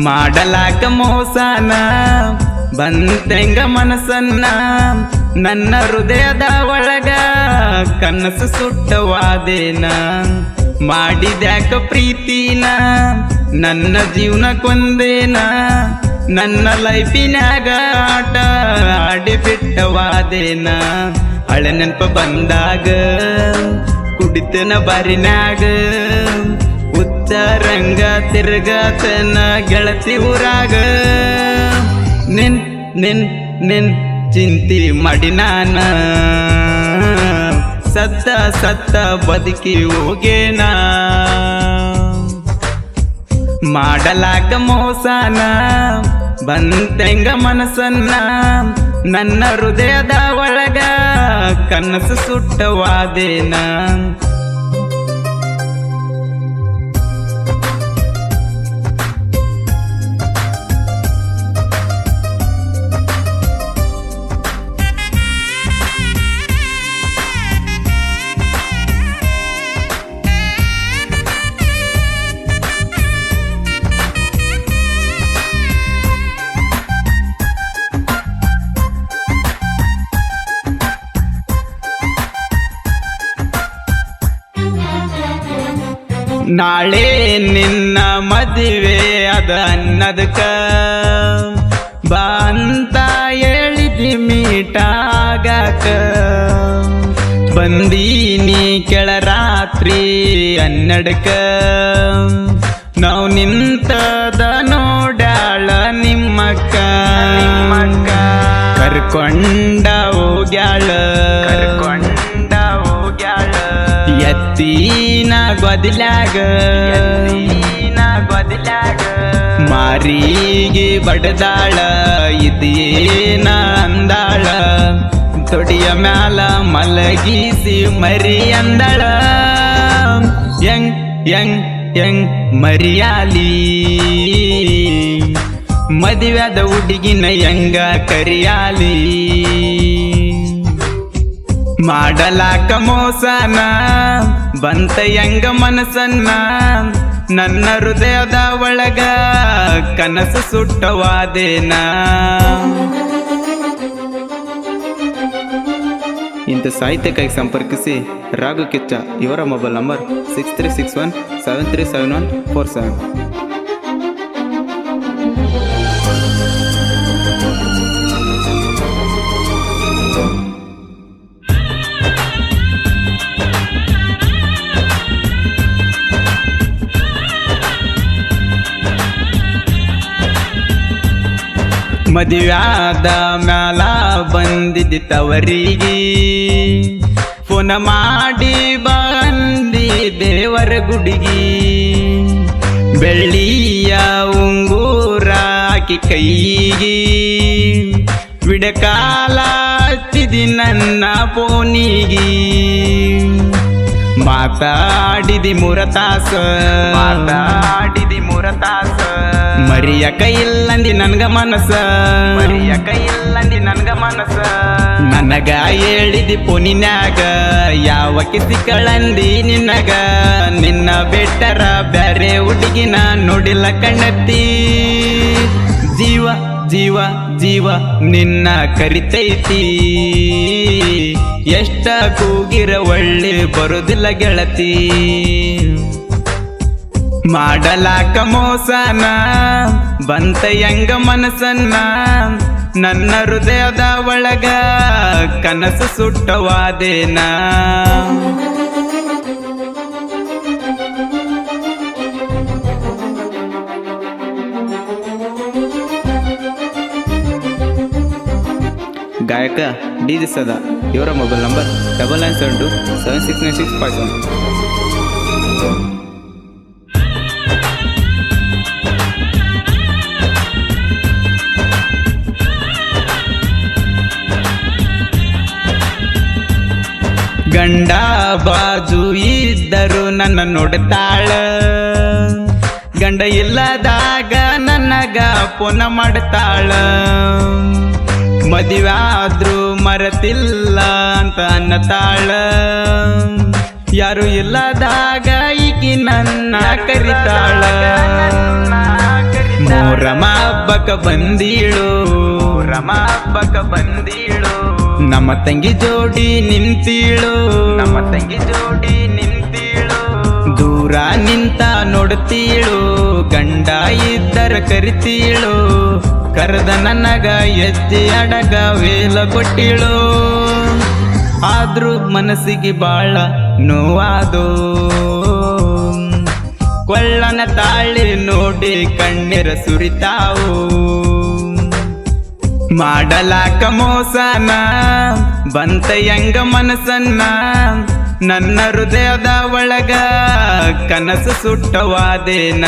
ಮಾಡಲಾಕ ಮೋಸನ ಬಂತೆಂಗ ಮನಸ್ಸನ್ನ ನನ್ನ ಹೃದಯದ ಒಳಗ ಕನಸು ಸುಟ್ಟವಾದೇನ ಮಾಡಿದ್ಯಾಕ ಪ್ರೀತಿನ ನನ್ನ ಜೀವನ ಕೊಂದೇನ ನನ್ನ ಲೈಫಿನ್ಯಾಗ ಆಟ ಆಡಿಬಿಟ್ಟವಾದೇನ ಹಳೆ ನೆನಪ ಬಂದಾಗ ಕುಡಿತನ ಬಾರಿನ್ಯಾಗ ಉಚ್ಚರಂಗ ತಿರ್ಗತನ ಗೆಳತಿ ಊರಾಗ ನಿನ್ ನಿನ್ ನಿನ್ ಚಿಂತಿ ಮಾಡಿ ನಾನ ಸತ್ತ ಸತ್ತ ಬದುಕಿ ಹೋಗೇನಾ ಮಾಡಲಾಕ ಮೋಸನ ಬಂತೆಂಗ ಮನಸ್ಸನ್ನ ನನ್ನ ಹೃದಯದ ಒಳಗ ಕನಸು ಸುಟ್ಟವಾದೇನ ನಾಳೆ ನಿನ್ನ ಮದುವೆ ಅದ ಅನ್ನದಕ್ಕ ಬಾ ಅಂತ ಹೇಳಿದಿ ಮೀಟಾಗಾಕ ಬಂದೀನಿ ಕೆಳ ರಾತ್ರಿ 12ಕ್ಕ ನಾವು ನಿಂತದ ನೋಡ್ಯಾಳ ನಿಮ್ಮಕ್ಕ ಕರ್ಕೊಂಡ ಹೋಗ್ಯಾಳ ಎತ್ತೀನ ಗೊದಲಾಗ ಮಾರಿಗೆ ಬಡದಾಳ ಇದೇನ ಅಂದಾಳ ತೊಡಿಯ ಮ್ಯಾಲ ಮಲಗಿಸಿ ಮರಿ ಅಂದಾಳ ಯಂಗ್ ಯಂಗ್ ಯಂಗ್ ಮರಿಯಾಲಿ ಮದುವೆದ ಹುಡುಗಿನ ಯಂಗ ಕರಿಯಾಲಿ ಮಾಡಲಾಕ ಮೋಸನ ಬಂತ ಯಂಗ ಮನಸ್ಸನ್ನ ನನ್ನ ಹೃದಯದ ಒಳಗ ಕನಸು ಸುಟ್ಟವಾದೇನ ಇಂಥ ಸಾಹಿತ್ಯಕ್ಕಾಗಿ ಸಂಪರ್ಕಿಸಿ ರಾಘು ಕಿಚ್ಚ ಇವರ ಮೊಬೈಲ್ ನಂಬರ್ 6361737147. ಮದುವ್ಯಾದ ಮ್ಯಾಲ ಬಂದಿದ್ದಿ ತವರಿಗೆ ಫೋನ ಮಾಡಿ ಬಂದಿ ದೇವರ ಗುಡಿಗಿ ಬೆಳ್ಳಿಯ ಉಂಗೂರ ಹಾಕಿ ಕೈಗಿ ವಿಡಕಾಲ ಹಚ್ಚಿದಿ ನನ್ನ ಫೋನಿಗಿ ಮಾತಾಡಿದಿ ಮೂರ ತಾಸ ಮರಿಯಕ ಇಲ್ಲಂದಿ ನನ್ಗ ಮನಸ ನನಗ ಹೇಳಿದಿ ಪೋನಿನ್ಯಾಗ ಯಾವಕ್ಕೆ ಸಿಕ್ಕಳಂದಿ ನಿನ್ನಗ ನಿನ್ನ ಬೆಟ್ಟರ ಬ್ಯಾರೆ ಹುಡುಗಿನ ನೋಡಿಲ್ಲ ಕಣ್ಣತ್ತಿ ಜೀವ ಜೀವ ಜೀವ ನಿನ್ನ ಕರಿತೈತಿ ಎಷ್ಟ ಕೂಗಿರ ಒಳ್ಳೆ ಬರುದಿಲ್ಲ ಗೆಳತಿ ಮಾಡಲಾಕ ಮೋಸನ ಬಂತ ಯಂಗ ಮನಸ್ಸನ್ನ ನನ್ನ ಹೃದಯದ ಒಳಗ ಕನಸು ಸುಟ್ಟವಾದೇನ ಗಾಯಕ ಡಿ.ಜೆ. ಸದಾ ಇವರ ಮೊಬೈಲ್ ನಂಬರ್ 9972769657. ಗಂಡ ಬಾಜು ಇದ್ದರು ನನ್ನ ನೋಡ್ತಾಳ ಗಂಡ ಇಲ್ಲದಾಗ ನನಗ ಫೋನ ಮಾಡ್ತಾಳ ಮದುವೆ ಆದ್ರೂ ಮರೆತಿಲ್ಲ ಅಂತ ಅನ್ನತಾಳ ಯಾರು ಇಲ್ಲದಾಗ ಈಕಿ ನನ್ನ ಕರಿತಾಳ ಮೊರಮ ಹಬ್ಬಕ್ಕ ಬಂದೀಳು ನಮ್ಮ ತಂಗಿ ಜೋಡಿ ನಿಂತೀಳು ದೂರ ನಿಂತ ನೋಡ್ತೀಳು ಗಂಡ ಇದ್ದರ ಕರಿತೀಳು ಕರೆದ ನನಗ ಹೆಜ್ಜೆ ಅಡಗ ವೇಲ ಕೊಟ್ಟಿಳು ಆದ್ರೂ ಮನಸ್ಸಿಗೆ ಬಾಳ ನೋವಾದೋ ಕೊಳ್ಳನ ತಾಳಿ ನೋಡಿ ಕಣ್ಣೀರ ಸುರಿತಾವು ಮಾಡಲಾಕ ಮೋಸನ ಬಂತ ಹೆಂಗ ಮನಸ್ಸನ್ನ ನನ್ನ ಹೃದಯದ ಒಳಗ ಕನಸು ಸುಟ್ಟವಾದೇನ